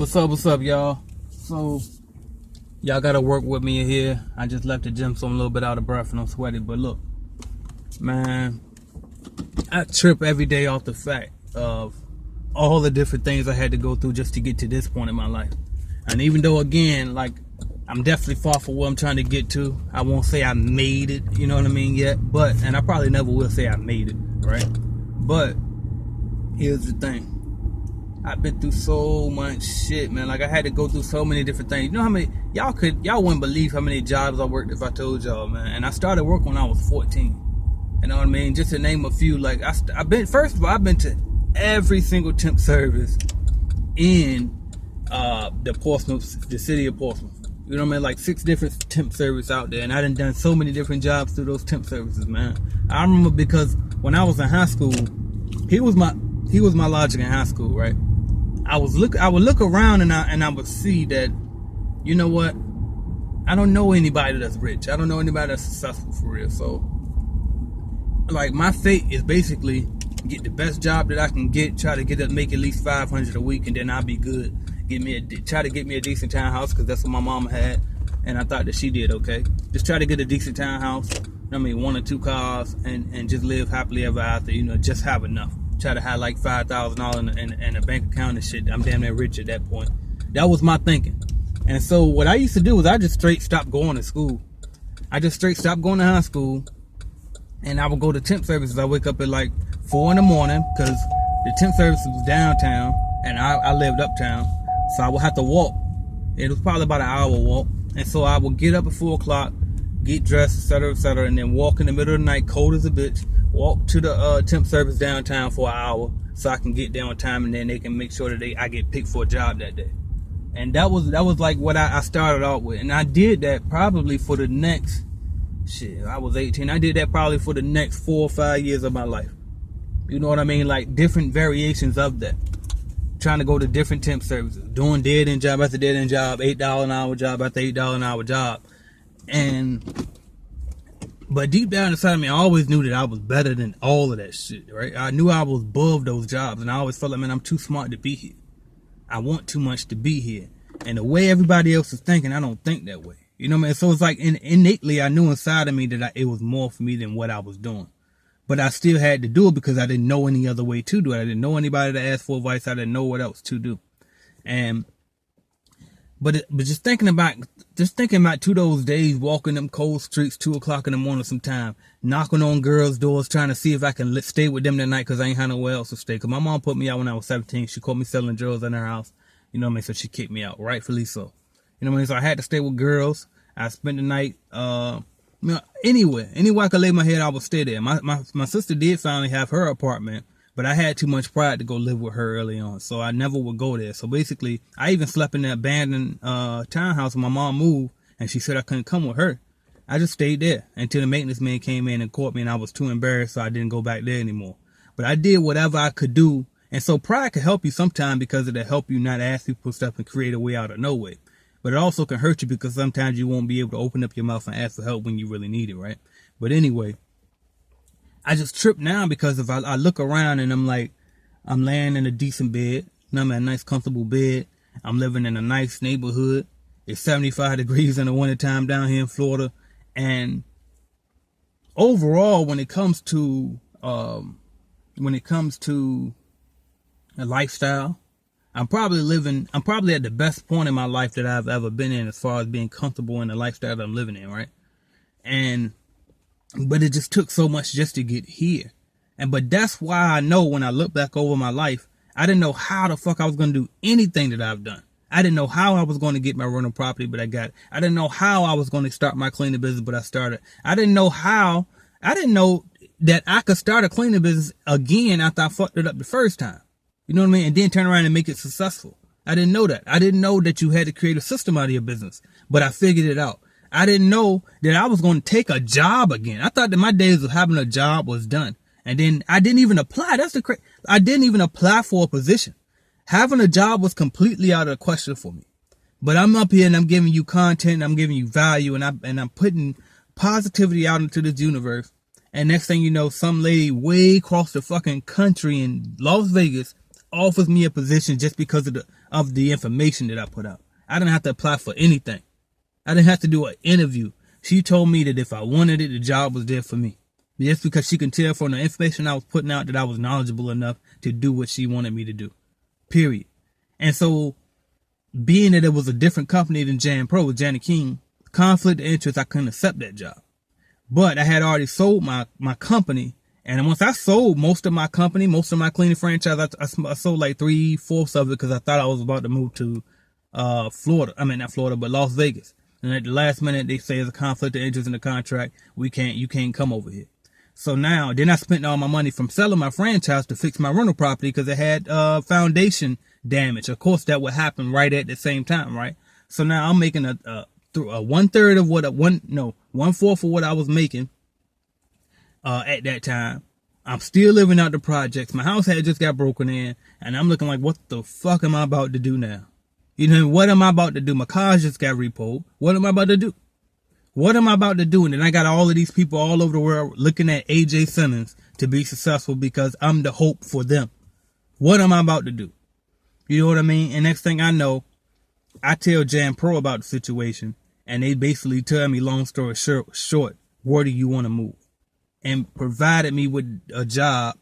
What's up, y'all? So, y'all gotta work with me here. I just left the gym, so I'm a little bit out of breath and I'm sweaty. But look, man, I trip every day off the fact of all the different things I had to go through just to get to this point in my life. And even though, again, like, I'm definitely far from where I'm trying to get to, I won't say I made it, you know what I mean, yet. But, and I probably never will say I made it, right? But, here's the thing. I've been through so much shit, man. Like, I had to go through so many different things. You know how many, y'all wouldn't believe how many jobs I worked if I told y'all, man. And I started work when I was 14. You know what I mean? Just to name a few, like, I've been to every single temp service in the city of Portsmouth. You know what I mean? Like 6 different temp services out there. And I done so many different jobs through those temp services, man. I remember because when I was in high school, he was my logic in high school, right? I would look around and I would see that, you know what? I don't know anybody that's rich. I don't know anybody that's successful for real. So, like, my fate is basically get the best job that I can get, try to make at least $500 a week, and then I'll be good. Try to get me a decent townhouse, because that's what my mama had, and I thought that she did okay. Just try to get a decent townhouse. I mean, 1 or 2 cars, and just live happily ever after. You know, just have enough. Try to have like $5,000 in a bank account and shit. I'm damn near rich at that point. That was my thinking. And so what I used to do was I just straight stopped going to school. I just straight stopped going to high school, and I would go to temp services. I wake up at like 4 in the morning, because the temp service was downtown and I lived uptown, so I would have to walk. It was probably about an hour walk, and so I would get up at 4 o'clock, get dressed, etc., and then walk in the middle of the night, cold as a bitch. Walk to the temp service downtown for an hour so I can get there on time, and then they can make sure that I get picked for a job that day. And that was like what I started off with. And I did that probably for the next, I was 18. I did that probably for the next 4 or 5 years of my life. You know what I mean? Like different variations of that. Trying to go to different temp services. Doing dead end job after dead end job. $8 an hour job after $8 an hour job. But deep down inside of me, I always knew that I was better than all of that shit, right? I knew I was above those jobs, and I always felt like, man, I'm too smart to be here. I want too much to be here. And the way everybody else is thinking, I don't think that way. You know what I mean? So it's like innately, I knew inside of me that it was more for me than what I was doing. But I still had to do it because I didn't know any other way to do it. I didn't know anybody to ask for advice. I didn't know what else to do. But just thinking about to those days, walking them cold streets, 2 o'clock in the morning sometime, knocking on girls' doors, trying to see if I can stay with them that night, because I ain't had nowhere else to stay. Because my mom put me out when I was 17. She caught me selling drugs in her house. You know what I mean? So she kicked me out, rightfully so. You know what I mean? So I had to stay with girls. I spent the night, anywhere I could lay my head, I would stay there. My sister did finally have her apartment, but I had too much pride to go live with her early on, so I never would go there. So basically, I even slept in that abandoned townhouse when my mom moved, and she said I couldn't come with her. I just stayed there until the maintenance man came in and caught me, and I was too embarrassed, so I didn't go back there anymore. But I did whatever I could do, and so pride can help you sometimes, because it'll help you not ask people stuff and create a way out of no way. But it also can hurt you, because sometimes you won't be able to open up your mouth and ask for help when you really need it, right? But anyway, I just trip now because if I look around and I'm like, I'm laying in a decent bed, and I'm in a nice comfortable bed. I'm living in a nice neighborhood. It's 75 degrees in the wintertime down here in Florida. And overall, when it comes to a lifestyle, I'm probably at the best point in my life that I've ever been in, as far as being comfortable in the lifestyle that I'm living in, right? But it just took so much just to get here. But that's why I know when I look back over my life, I didn't know how the fuck I was going to do anything that I've done. I didn't know how I was going to get my rental property, but I got it. I didn't know how I was going to start my cleaning business, but I started. I didn't know that I could start a cleaning business again after I fucked it up the first time. You know what I mean? And then turn around and make it successful. I didn't know that. I didn't know that you had to create a system out of your business, but I figured it out. I didn't know that I was going to take a job again. I thought that my days of having a job was done. And then I didn't even apply. I didn't even apply for a position. Having a job was completely out of the question for me. But I'm up here and I'm giving you content, I'm giving you value, and I'm putting positivity out into this universe. And next thing you know, some lady way across the fucking country in Las Vegas offers me a position just because of the information that I put out. I didn't have to apply for anything. I didn't have to do an interview. She told me that if I wanted it, the job was there for me. Just because she can tell from the information I was putting out that I was knowledgeable enough to do what she wanted me to do. Period. And so, being that it was a different company than Jan Pro with Janet King, conflict of interest, I couldn't accept that job. But I had already sold my company. And once I sold most of my company, most of my cleaning franchise, I sold like 3/4 of it because I thought I was about to move to Florida. I mean, not Florida, but Las Vegas. And at the last minute, they say there's a conflict of interest in the contract. You can't come over here. So now, then I spent all my money from selling my franchise to fix my rental property because it had foundation damage. Of course, that would happen right at the same time, right? So now I'm making a 1/3 of what 1/4 of what I was making at that time. I'm still living out the projects. My house had just got broken in, and I'm looking like, what the fuck am I about to do now? You know, what am I about to do? My car just got repoed. What am I about to do? What am I about to do? And then I got all of these people all over the world looking at AJ Simmons to be successful because I'm the hope for them. What am I about to do? You know what I mean? And next thing I know, I tell Jan Pro about the situation, and they basically tell me, long story short, where do you want to move? And provided me with a job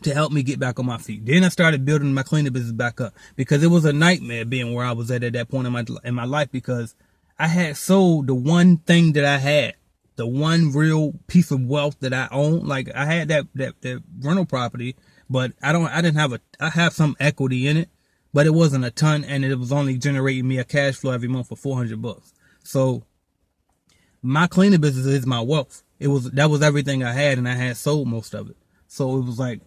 to help me get back on my feet. Then I started building my cleaning business back up because it was a nightmare being where I was at that point in my life, because I had sold the one thing that I had, the one real piece of wealth that I owned. Like, I had that rental property, but I have some equity in it, but it wasn't a ton, and it was only generating me a cash flow every month for $400. So my cleaning business is my wealth. That was everything I had, and I had sold most of it. So it was like,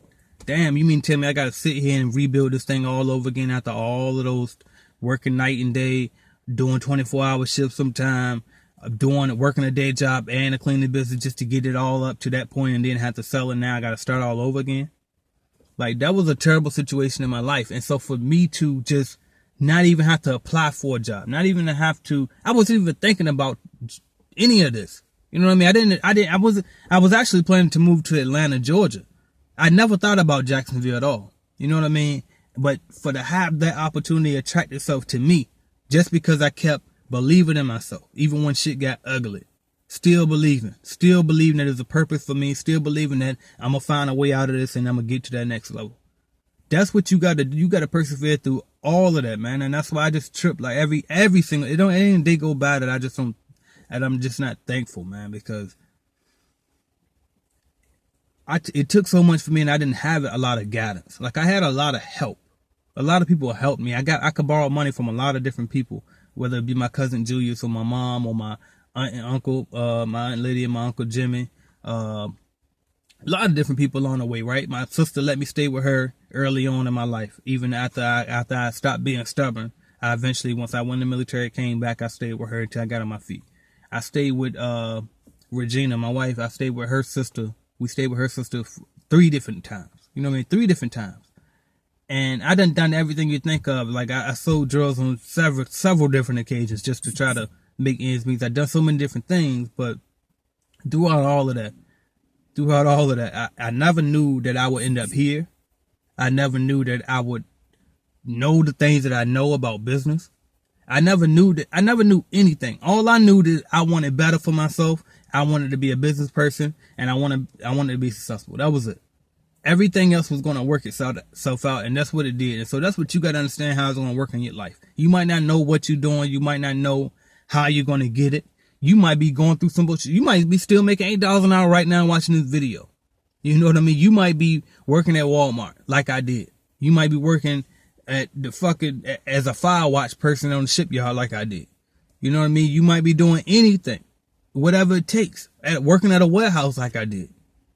damn, you mean tell me I got to sit here and rebuild this thing all over again after all of those working night and day, doing 24-hour shifts sometime, working a day job and a cleaning business just to get it all up to that point and then have to sell it. Now I got to start all over again. Like, that was a terrible situation in my life. And so for me to just not even have to apply for a job, not even to have to, I wasn't even thinking about any of this. You know what I mean? I was actually planning to move to Atlanta, Georgia. I never thought about Jacksonville at all. You know what I mean? But for to have that opportunity attract itself to me, just because I kept believing in myself, even when shit got ugly, still believing that there's a purpose for me, still believing that I'm going to find a way out of this and I'm going to get to that next level. That's what you got to do. You got to persevere through all of that, man. And that's why I just trip like every single, any day go by that I'm just not thankful, man, because it took so much for me and I didn't have a lot of guidance. Like, I had a lot of help. A lot of people helped me. I could borrow money from a lot of different people, whether it be my cousin Julius or my mom or my aunt and uncle, my aunt Lydia and my uncle Jimmy. A lot of different people along the way, right? My sister let me stay with her early on in my life. Even after I stopped being stubborn, I eventually, once I went in the military, came back, I stayed with her until I got on my feet. I stayed with Regina, my wife. I stayed with her sister. We stayed with her sister 3 different times. You know what I mean? 3 different times. And I done everything you think of. Like, I sold drugs on several different occasions just to try to make ends meet. I've done so many different things, but throughout all of that, I never knew that I would end up here. I never knew that I would know the things that I know about business. I never knew anything. All I knew that I wanted better for myself. I wanted to be a business person, and I wanted to be successful. That was it. Everything else was going to work itself out, and that's what it did. And so that's what you got to understand, how it's going to work in your life. You might not know what you're doing. You might not know how you're going to get it. You might be going through some bullshit. You might be still making $8 an hour right now watching this video. You know what I mean? You might be working at Walmart like I did. You might be working at as a fire watch person on the shipyard like I did. You know what I mean? You might be doing anything, whatever it takes, working at a warehouse like I did.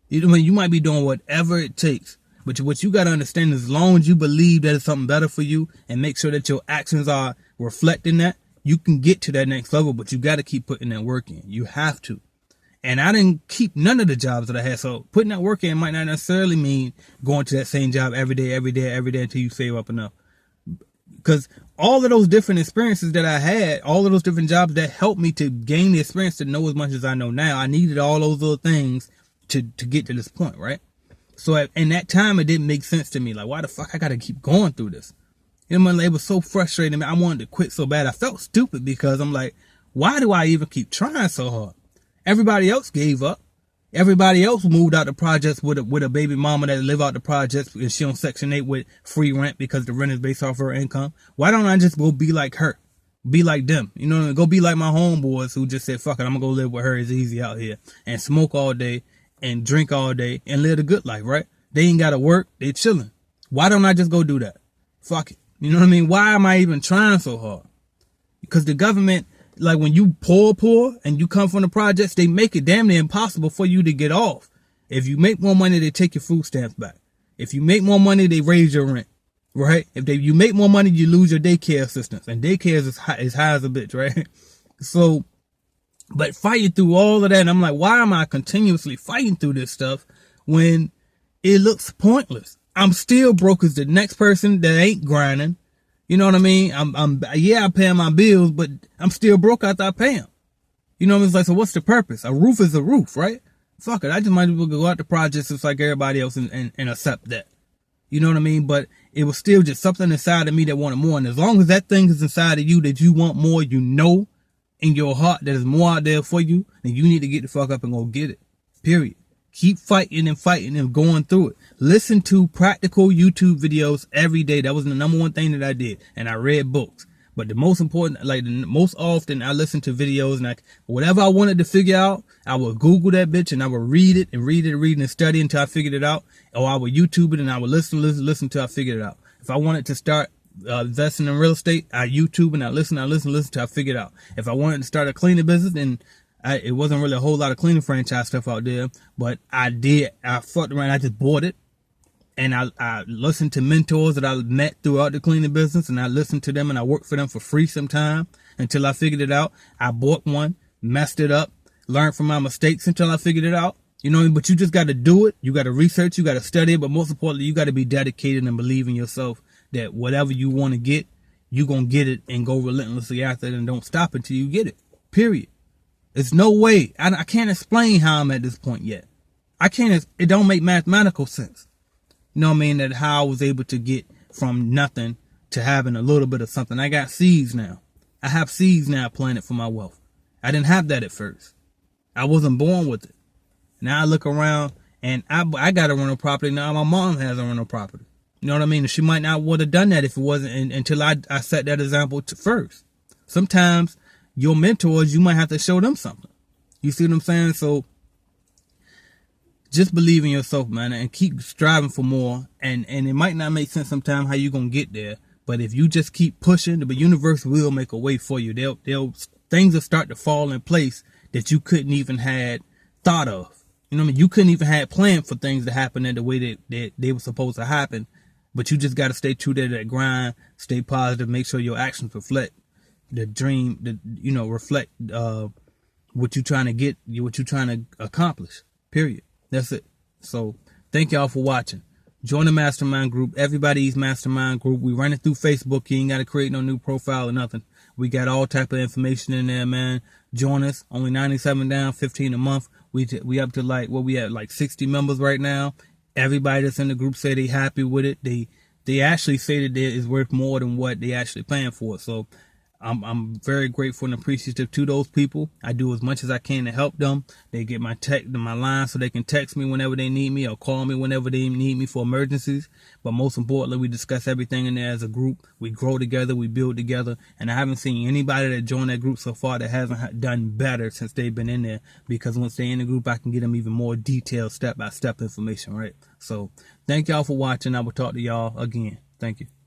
You know what I mean? You might be doing whatever it takes. But what you got to understand is, as long as you believe that it's something better for you and make sure that your actions are reflecting that, you can get to that next level. But you got to keep putting that work in. You have to. And I didn't keep none of the jobs that I had. So putting that work in might not necessarily mean going to that same job every day until you save up enough. Because all of those different experiences that I had, all of those different jobs that helped me to gain the experience to know as much as I know now, I needed all those little things to get to this point, right? So in that time, it didn't make sense to me. Like, why the fuck I gotta keep going through this? You know, it was so frustrating. I wanted to quit so bad. I felt stupid because I'm like, why do I even keep trying so hard? Everybody else gave up. Everybody else moved out the projects with a baby mama that live out the projects and she on Section 8 with free rent because the rent is based off her income. Why don't I just go be like her? Be like them. You know, go be like my homeboys who just said, fuck it, I'm gonna go live with her. It's easy out here. And smoke all day and drink all day and live a good life, right? They ain't gotta work. They chilling. Why don't I just go do that? Fuck it. You know what I mean? Why am I even trying so hard? Because the government, like when you poor and you come from the projects, they make it damn near impossible for you to get off. If you make more money, they take your food stamps back. If you make more money, they raise your rent, right? If you make more money, you lose your daycare assistance. And daycare is high as a bitch, right? So, but fighting through all of that, and I'm like, why am I continuously fighting through this stuff when it looks pointless? I'm still broke as the next person that ain't grinding. You know what I mean? I'm paying my bills, but I'm still broke after I pay them. You know what I mean? It's like, so what's the purpose? A roof is a roof, right? Fuck it. I just might as well go out the projects just like everybody else and accept that. You know what I mean? But it was still just something inside of me that wanted more. And as long as that thing is inside of you that you want more, you know in your heart that there's more out there for you, then you need to get the fuck up and go get it. Period. Keep fighting and going through it. Listen to practical YouTube videos every day. That was the number one thing that I did. And I read books. But the most important, like the most often, I listened to videos and whatever I wanted to figure out, I would Google that bitch and I would read it and study until I figured it out. Or I would YouTube it and I would listen until I figured it out. If I wanted to start investing in real estate, I YouTube and I listen until I figured it out. If I wanted to start a cleaning business, then it wasn't really a whole lot of cleaning franchise stuff out there, but I fucked around. I just bought it and I listened to mentors that I met throughout the cleaning business and I listened to them and I worked for them for free sometime until I figured it out. I bought one, messed it up, learned from my mistakes until I figured it out. You know, but you just got to do it. You got to research, you got to study it, but most importantly, you got to be dedicated and believe in yourself that whatever you want to get, you're going to get it and go relentlessly after it and don't stop until you get it. Period. There's no way. I can't explain how I'm at this point yet. It don't make mathematical sense. You know what I mean? That how I was able to get from nothing to having a little bit of something. I got seeds now. I have seeds now planted for my wealth. I didn't have that at first. I wasn't born with it. Now I look around and I got a rental property. Now my mom has a rental property. You know what I mean? She might not would have done that if it wasn't until I set that example first. Sometimes your mentors, you might have to show them something. You see what I'm saying? So just believe in yourself, man, and keep striving for more. And it might not make sense sometimes how you're going to get there. But if you just keep pushing, the universe will make a way for you. Things will start to fall in place that you couldn't even had thought of. You know what I mean? You couldn't even had planned for things to happen in the way that they were supposed to happen. But you just got to stay true to that grind, stay positive, make sure your actions reflect the dream, reflect what you're trying to get, what you're trying to accomplish. Period. That's it. So thank y'all for watching. Join the Mastermind group. Everybody's Mastermind group. We run it through Facebook. You ain't got to create no new profile or nothing. We got all type of information in there, man. Join us. Only $97 down, $15 a month. We up to like 60 members right now. Everybody that's in the group say they happy with it. They actually say that it is worth more than what they actually paying for. So I'm very grateful and appreciative to those people. I do as much as I can to help them. They get my line so they can text me whenever they need me or call me whenever they need me for emergencies. But most importantly, we discuss everything in there as a group. We grow together, we build together. And I haven't seen anybody that joined that group so far that hasn't done better since they've been in there. Because once they're in the group, I can get them even more detailed step-by-step information, right? So thank y'all for watching. I will talk to y'all again. Thank you.